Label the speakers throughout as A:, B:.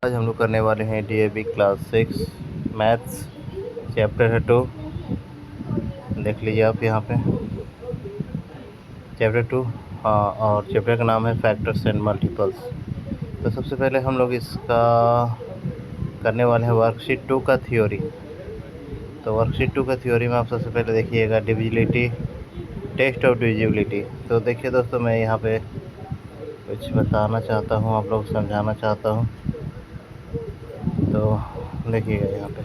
A: आज हम लोग करने वाले हैं DAV क्लास 6 मैथ्स चैप्टर है 2। देख लीजिए आप यहाँ पे चैप्टर 2। हाँ, और चैप्टर का नाम है फैक्टर्स एंड मल्टीपल्स। तो सबसे पहले हम लोग इसका करने वाले हैं वर्कशीट 2 का थ्योरी। तो वर्कशीट 2 का थ्योरी में आप सबसे पहले देखिएगा डिविजिबिलिटी, टेस्ट ऑफ डिविजिबिलिटी। तो देखिए दोस्तों, मैं यहाँ पे कुछ बताना चाहता हूँ, आप लोग समझाना चाहता हूँ। तो देखिएगा यहाँ पे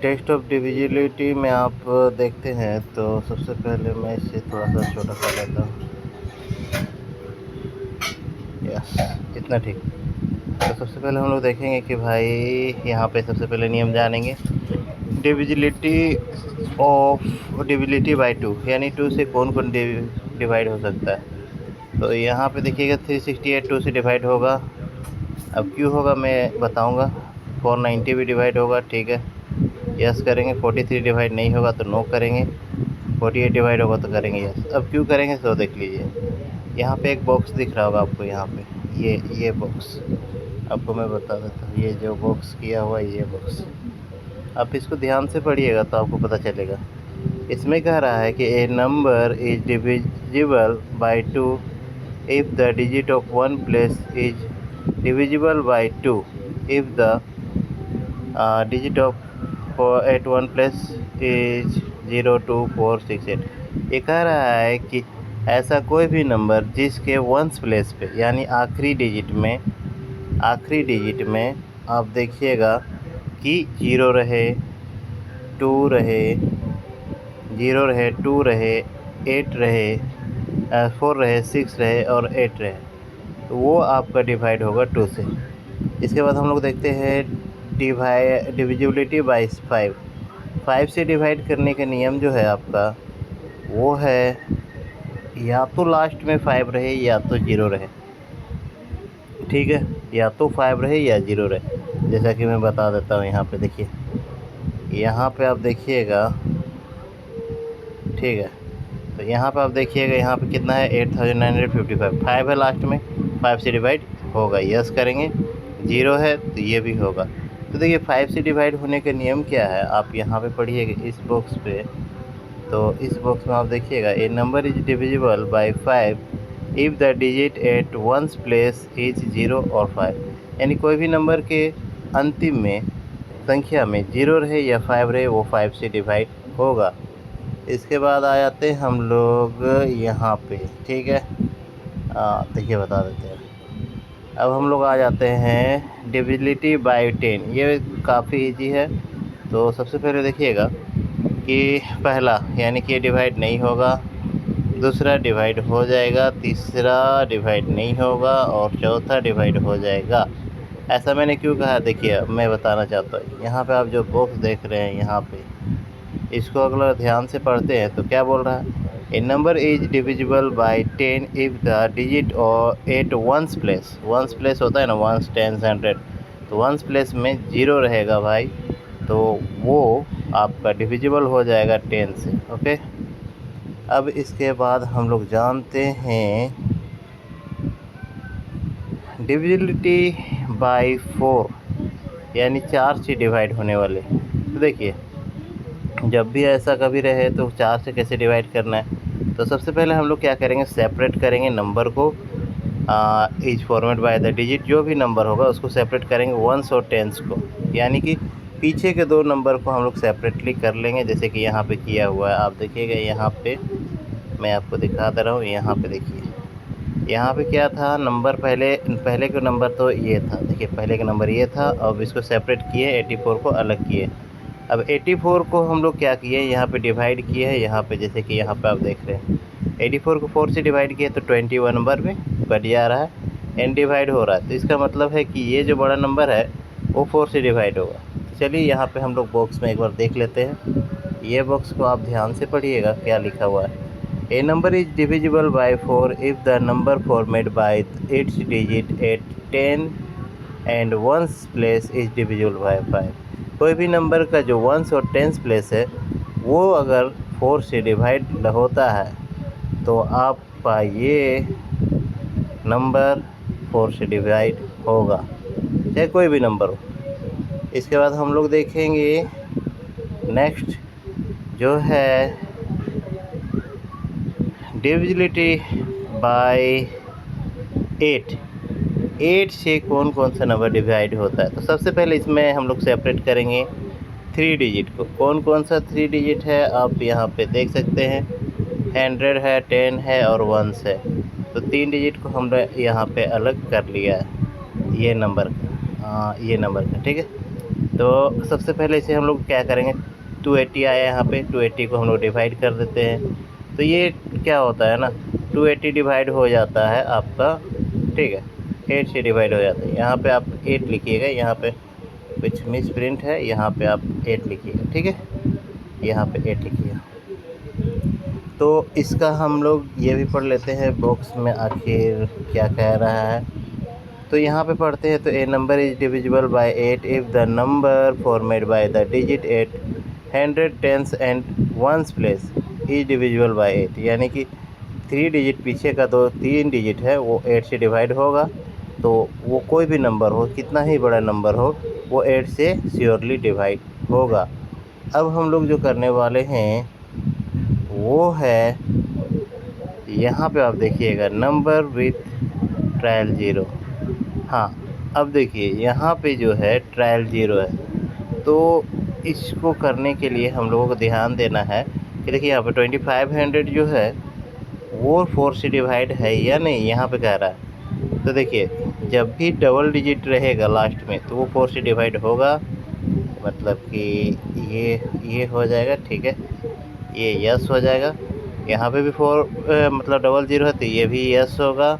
A: टेस्ट ऑफ डिविजिबिलिटी में आप देखते हैं। तो सबसे पहले मैं इसे थोड़ा सा छोटा कर लेता हूँ। यस, इतना ठीक। तो सबसे पहले हम लोग देखेंगे कि भाई यहाँ पे सबसे पहले नियम जानेंगे। डिविजिबिलिटी डिविजिबिलिटी बाय 2, यानी 2 से कौन कौन डिवाइड हो सकता है। तो यहाँ पे देखिएगा 368 2 से डिवाइड होगा। अब क्यों होगा मैं बताऊँगा। 490 भी डिवाइड होगा, ठीक है, यस करेंगे। 43 डिवाइड नहीं होगा तो नो करेंगे। 48 डिवाइड होगा तो करेंगे यस। अब क्यों करेंगे तो देख लीजिए, यहाँ पे एक बॉक्स दिख रहा होगा आपको। यहाँ पे ये बॉक्स आपको मैं बता देता हूँ। ये जो बॉक्स किया हुआ है, ये बॉक्स आप इसको ध्यान से पढ़िएगा तो आपको पता चलेगा। इसमें कह रहा है कि a number is divisible by 2 if the digit of one place is divisible by 2 if the digit of at one place is 0 2 4 6 8। ये कह रहा है कि ऐसा कोई भी नंबर जिसके वंस प्लेस पे, यानी आखिरी डिजिट में आप देखिएगा कि 0 रहे, 2 रहे, 0 रहे, 2 रहे, 8 रहे, 4 रहे, 6 रहे और 8 रहे, तो वो आपका डिवाइड होगा 2 से। इसके बाद हम लोग देखते हैं डिविजिबिलिटी बाई 5 से डिवाइड करने का नियम जो है आपका, वो है या तो लास्ट में 5 रहे या तो 0 रहे, ठीक है, या तो 5 रहे या 0 रहे। जैसा कि मैं बता देता हूँ। यहाँ पे देखिए, यहाँ पे आप देखिएगा, ठीक है। तो यहाँ पे आप देखिएगा, यहाँ पे कितना है 8955, 5 है लास्ट में, 5 से डिवाइड होगा, यस करेंगे। 0 है तो ये भी होगा। तो देखिए 5 से डिवाइड होने का नियम क्या है, आप यहाँ पे पढ़िएगा इस बॉक्स पे। तो इस बॉक्स में आप देखिएगा, a number is divisible by 5 if the digit at ones place is 0 और 5, यानी कोई भी नंबर के अंतिम में संख्या में 0 रहे या 5 रहे, वो 5 से डिवाइड होगा। इसके बाद आ जाते हैं हम लोग यहाँ पे, ठीक है। देखिए बता देते हैं। अब हम लोग आ जाते हैं डिविजिबिलिटी बाय 10। ये काफ़ी इजी है। तो सबसे पहले देखिएगा कि पहला यानी कि डिवाइड नहीं होगा, दूसरा डिवाइड हो जाएगा, तीसरा डिवाइड नहीं होगा और चौथा डिवाइड हो जाएगा। ऐसा मैंने क्यों कहा, देखिए मैं बताना चाहता हूँ। यहाँ पे आप जो बॉक्स देख रहे हैं, यहाँ पे इसको अगर ध्यान से पढ़ते हैं तो क्या बोल रहा है, a number is divisible by 10 if the digit और एट वंस प्लेस होता है ना, वंस, टेंस, 100। तो वंस प्लेस में 0 रहेगा भाई, तो वो आपका डिविजिबल हो जाएगा 10 से। ओके, अब इसके बाद हम लोग जानते हैं डिविजिबिलिटी बाय 4, यानी 4 से डिवाइड होने वाले। तो देखिए जब भी ऐसा कभी रहे तो 4 से कैसे डिवाइड करना है। तो सबसे पहले हम लोग क्या करेंगे, सेपरेट करेंगे नंबर को। Is format by the digit, जो भी नंबर होगा उसको सेपरेट करेंगे वंस और टेंस को, यानी कि पीछे के 2 नंबर को हम लोग सेपरेटली कर लेंगे, जैसे कि यहाँ पे किया हुआ है। आप देखिएगा, यहाँ पे मैं आपको दिखा दे रहा हूँ। यहाँ पे देखिए, यहाँ पे क्या था, नंबर पहले का नंबर तो ये था। देखिए पहले का नंबर ये था, अब इसको सेपरेट किए, 84 को अलग किए। अब 84 को हम लोग क्या किए, यहाँ पे डिवाइड किए हैं। यहाँ पे जैसे कि यहाँ पे आप देख रहे हैं, 84 को 4 से डिवाइड किए तो 21 नंबर में कट जा रहा है, n डिवाइड हो रहा है। तो इसका मतलब है कि ये जो बड़ा नंबर है वो 4 से डिवाइड होगा। तो चलिए यहाँ पे हम लोग बॉक्स में एक बार देख लेते हैं। ये बॉक्स को आप ध्यान से पढ़िएगा, क्या लिखा हुआ है। A number is divisible by 4 if the number formed by its digit at 10 and ones place is divisible by 5। कोई भी नंबर का जो वंस और टेंस प्लेस है वो अगर 4 से डिवाइड होता है तो आपका ये नंबर 4 से डिवाइड होगा, चाहे कोई भी नंबर हो। इसके बाद हम लोग देखेंगे नेक्स्ट जो है डिविजिबिलिटी बाय 8। 8 से कौन कौन सा नंबर डिवाइड होता है। तो सबसे पहले इसमें हम लोग सेपरेट करेंगे 3 डिजिट को। कौन कौन सा 3 डिजिट है आप यहाँ पे देख सकते हैं, 100 है, 10 है और 1 है। तो 3 डिजिट को हमने यहाँ पे अलग कर लिया है ये नंबर का, ठीक है। तो सबसे पहले इसे हम लोग क्या करेंगे, 280 आया यहाँ पे, 280 को हम लोग डिवाइड कर देते हैं। तो ये क्या होता है ना, 280 डिवाइड हो जाता है आपका, ठीक है, 8 से डिवाइड हो जाता है। यहाँ पे आप 8 लिखिएगा, यहाँ पे कुछ मिस प्रिंट है, यहाँ पे आप 8 लिखिएगा, ठीक है, यहाँ पे 8 लिखिएगा। तो इसका हम लोग ये भी पढ़ लेते हैं बॉक्स में आखिर क्या कह रहा है। तो यहाँ पे पढ़ते हैं, तो a number is divisible by 8 if the number formed by the digit 8 100 10s and 1s place is divisible by 8। यानी कि 3 डिजिट पीछे का 3 डिजिट है वो 8 से डिवाइड होगा। तो वो कोई भी नंबर हो, कितना ही बड़ा नंबर हो, वो 8 से श्योरली डिवाइड होगा। अब हम लोग जो करने वाले हैं वो है, यहाँ पे आप देखिएगा नंबर विथ ट्रायल 0। हाँ, अब देखिए यहाँ पे जो है ट्रायल 0 है। तो इसको करने के लिए हम लोगों को ध्यान देना है कि देखिए यहाँ पे 2500 जो है वो 4 से डिवाइड है या नहीं, यहाँ पे कह रहा है। तो देखिए जब भी डबल डिजिट रहेगा लास्ट में तो वो 4 से डिवाइड होगा, मतलब कि ये हो जाएगा, ठीक है, ये यस हो जाएगा। यहाँ पे भी 4 मतलब डबल 0 है तो ये भी यस होगा।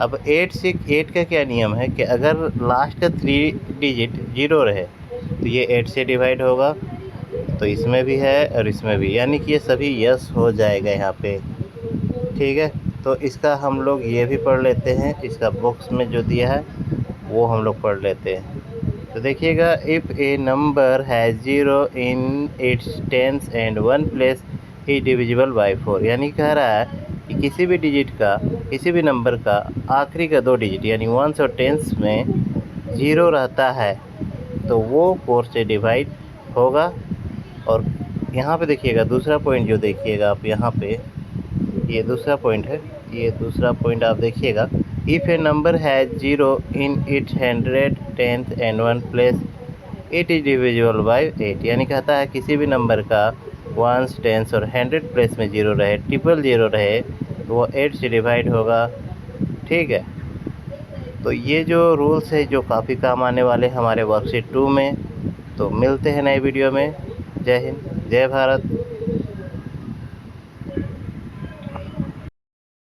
A: अब 8 का क्या नियम है कि अगर लास्ट का 3 डिजिट 0 रहे तो ये 8 से डिवाइड होगा। तो इसमें भी है और इसमें भी, यानी कि ये सभी यस हो जाएगा यहाँ पे, ठीक है। तो इसका हम लोग ये भी पढ़ लेते हैं, इसका बॉक्स में जो दिया है वो हम लोग पढ़ लेते हैं। तो देखिएगा, if a number has 0 in its tens and 1 place is divisible by 4। यानी कह रहा है कि किसी भी डिजिट का, किसी भी नंबर का आखिरी का 2 डिजिट यानी 1s और 10s में 0 रहता है तो वो 4 से डिवाइड होगा। और यहाँ पे देखिएगा दूसरा पॉइंट जो देखिएगा आप, यहाँ पे ये दूसरा पॉइंट है, ये दूसरा पॉइंट आप देखिएगा, if a number has 0 in it's 100 10th and 1 place it is divisible by 8। यानी कहता है किसी भी नंबर का 1s 10s और 100 प्लेस में 0 रहे, 000 रहे तो वो 8 से डिवाइड होगा, ठीक है। तो ये जो रूल्स है जो काफ़ी काम आने वाले हमारे वर्कशीट 2 में। तो मिलते हैं नए वीडियो में। जय हिंद, जय भारत।